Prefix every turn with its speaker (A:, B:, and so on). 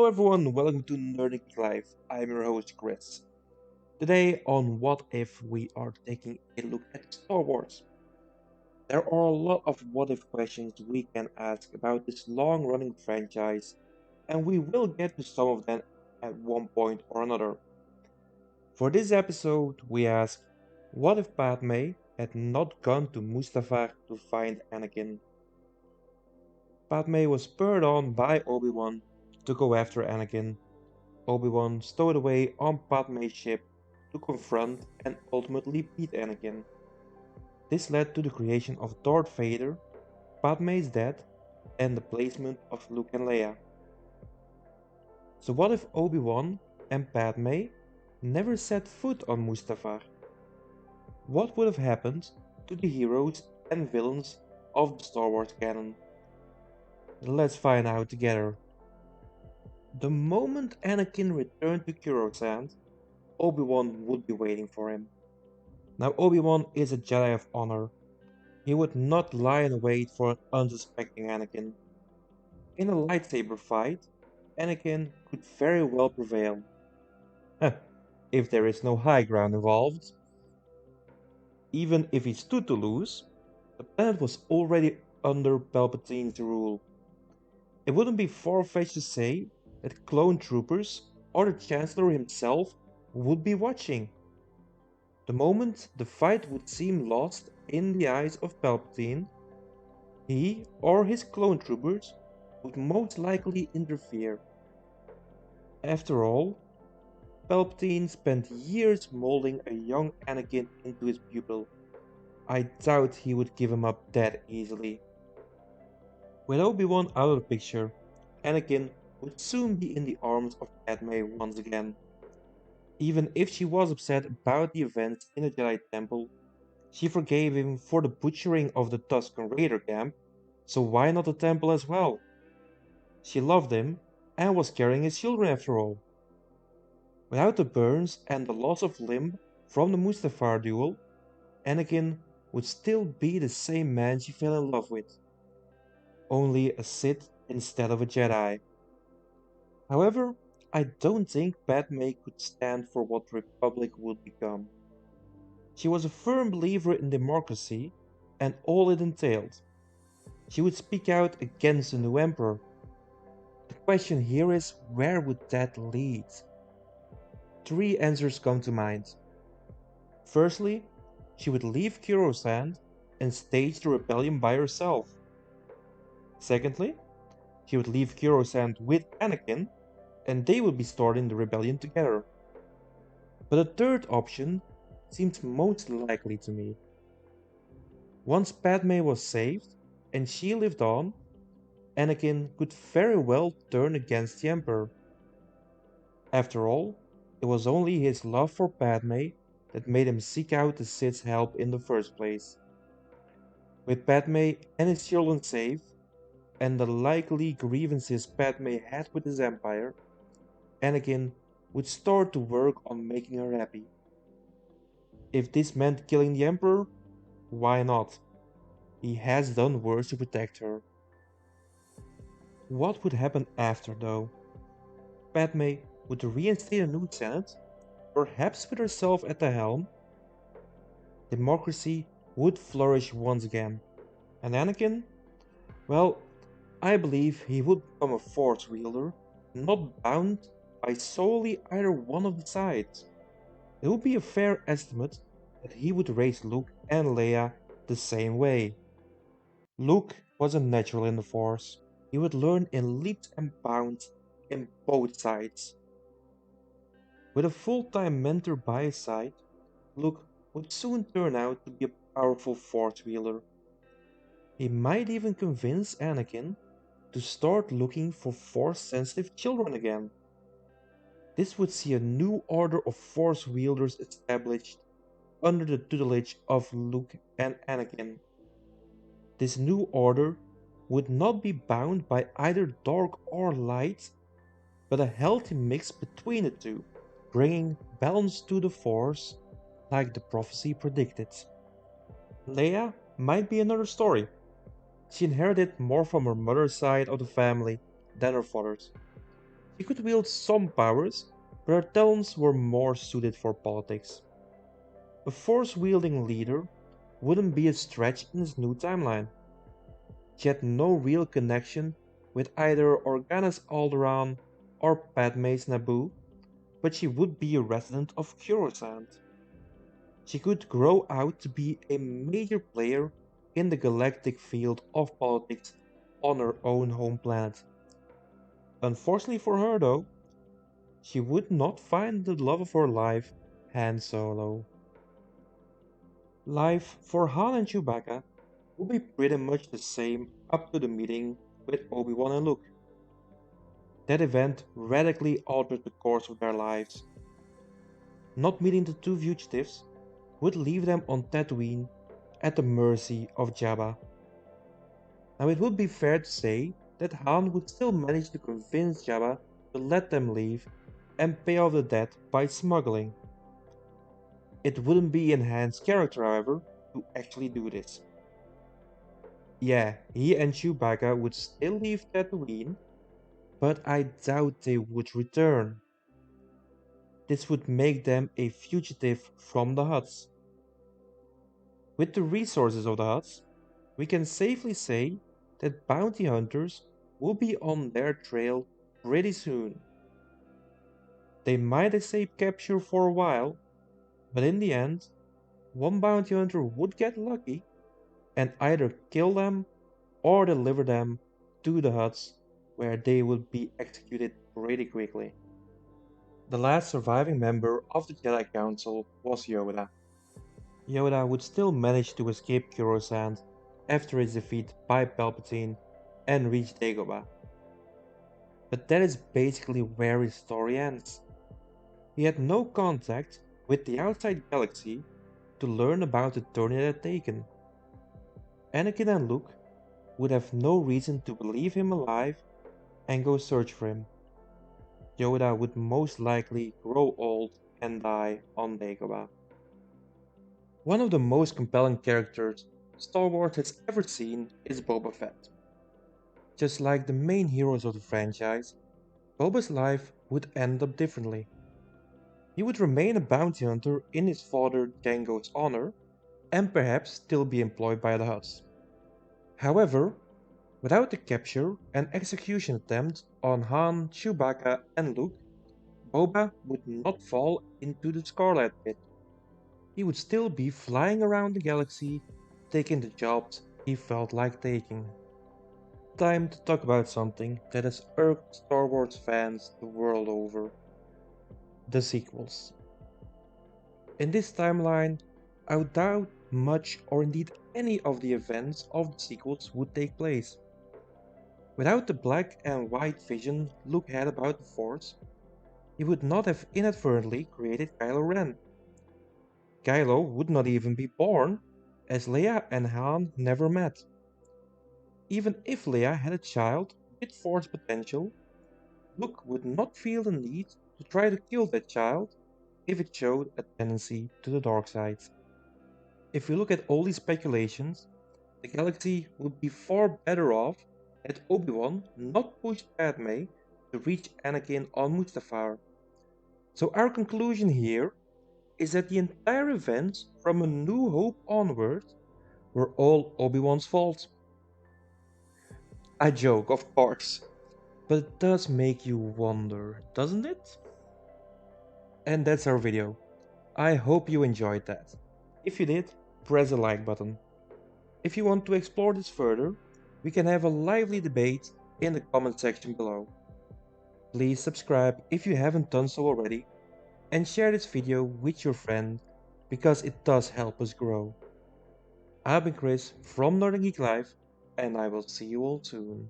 A: Hello everyone, welcome to Nerding Life. I'm your host Chris. Today on What If we are taking a look at Star Wars. There are a lot of what if questions we can ask about this long running franchise, and we will get to some of them at one point or another. For this episode, we ask, what if Padme had not gone to Mustafar to find Anakin? Padme was spurred on by Obi-Wan to go after Anakin. Obi-Wan stowed away on Padme's ship to confront and ultimately beat Anakin. This led to the creation of Darth Vader, Padme's dad, and the placement of Luke and Leia. So what if Obi-Wan and Padme never set foot on Mustafar? What would have happened to the heroes and villains of the Star Wars canon? Let's find out together. The moment Anakin returned to Coruscant, Obi-Wan would be waiting for him. Now Obi-Wan is a Jedi of honor. He would not lie in wait for an unsuspecting Anakin. In a lightsaber fight, Anakin could very well prevail. If there is no high ground involved. Even if he stood to lose, the planet was already under Palpatine's rule. It wouldn't be far-fetched to say that clone troopers or the Chancellor himself would be watching. The moment the fight would seem lost in the eyes of Palpatine, he or his clone troopers would most likely interfere. After all, Palpatine spent years molding a young Anakin into his pupil. I doubt he would give him up that easily. With Obi-Wan out of the picture, Anakin would soon be in the arms of Padme once again. Even if she was upset about the events in the Jedi Temple, she forgave him for the butchering of the Tusken Raider camp, so why not the temple as well? She loved him and was carrying his children after all. Without the burns and the loss of limb from the Mustafar duel, Anakin would still be the same man she fell in love with, only a Sith instead of a Jedi. However, I don't think Padme could stand for what the Republic would become. She was a firm believer in democracy and all it entailed. She would speak out against the new emperor. The question here is, where would that lead? Three answers come to mind. Firstly, she would leave Coruscant and stage the rebellion by herself. Secondly, she would leave Coruscant with Anakin and they would be starting the rebellion together. But a third option seems most likely to me. Once Padme was saved and she lived on, Anakin could very well turn against the Emperor. After all, it was only his love for Padme that made him seek out the Sith's help in the first place. With Padme and his children safe, and the likely grievances Padme had with his empire, Anakin would start to work on making her happy. If this meant killing the Emperor, why not? He has done worse to protect her. What would happen after, though? Padme would reinstate a new Senate, perhaps with herself at the helm. Democracy would flourish once again. And Anakin? Well, I believe he would become a Force wielder, not bound by solely either one of the sides. It would be a fair estimate that he would raise Luke and Leia the same way. Luke was a natural in the Force. He would learn in leaps and bounds in both sides. With a full-time mentor by his side, Luke would soon turn out to be a powerful Force wielder. He might even convince Anakin to start looking for Force-sensitive children again. This would see a new order of Force wielders established under the tutelage of Luke and Anakin. This new order would not be bound by either dark or light, but a healthy mix between the two, bringing balance to the Force like the prophecy predicted. Leia might be another story. She inherited more from her mother's side of the family than her father's. She could wield some powers, but her talents were more suited for politics. A force-wielding leader wouldn't be a stretch in this new timeline. She had no real connection with either Organa's Alderaan or Padme's Naboo, but she would be a resident of Coruscant. She could grow out to be a major player in the galactic field of politics on her own home planet. Unfortunately for her, though, she would not find the love of her life, Han Solo. Life for Han and Chewbacca would be pretty much the same up to the meeting with Obi-Wan and Luke. That event radically altered the course of their lives. Not meeting the two fugitives would leave them on Tatooine at the mercy of Jabba. Now it would be fair to say that Han would still manage to convince Jabba to let them leave and pay off the debt by smuggling. It wouldn't be in Han's character, however, to actually do this. Yeah, he and Chewbacca would still leave Tatooine, but I doubt they would return. This would make them a fugitive from the Hutts. With the resources of the Hutts, we can safely say that bounty hunters will be on their trail pretty soon. They might escape capture for a while, but in the end, one bounty hunter would get lucky and either kill them or deliver them to the Hutts where they would be executed pretty quickly. The last surviving member of the Jedi Council was Yoda. Yoda would still manage to escape Coruscant after his defeat by Palpatine and reach Dagobah. But that is basically where his story ends. He had no contact with the outside galaxy to learn about the journey it had taken. Anakin and Luke would have no reason to believe him alive and go search for him. Yoda would most likely grow old and die on Dagobah. One of the most compelling characters Star Wars has ever seen is Boba Fett. Just like the main heroes of the franchise, Boba's life would end up differently. He would remain a bounty hunter in his father Jango's honor, and perhaps still be employed by the Hutts. However, without the capture and execution attempt on Han, Chewbacca, and Luke, Boba would not fall into the Scarlet Pit. He would still be flying around the galaxy, taking the jobs he felt like taking. Time to talk about something that has irked Star Wars fans the world over: the sequels. In this timeline, I would doubt much or indeed any of the events of the sequels would take place. Without the black and white vision Luke had about the Force, he would not have inadvertently created Kylo Ren. Kylo would not even be born, as Leia and Han never met. Even if Leia had a child with Force potential, Luke would not feel the need to try to kill that child if it showed a tendency to the dark side. If we look at all these speculations, the galaxy would be far better off had Obi-Wan not pushed Padme to reach Anakin on Mustafar. So our conclusion here is that the entire events from A New Hope onward were all Obi-Wan's fault. I joke, of course, but it does make you wonder, doesn't it? And that's our video. I hope you enjoyed that. If you did, press the like button. If you want to explore this further, we can have a lively debate in the comment section below. Please subscribe if you haven't done so already, and share this video with your friend because it does help us grow. I've been Chris from Northern Geek Life, and I will see you all soon.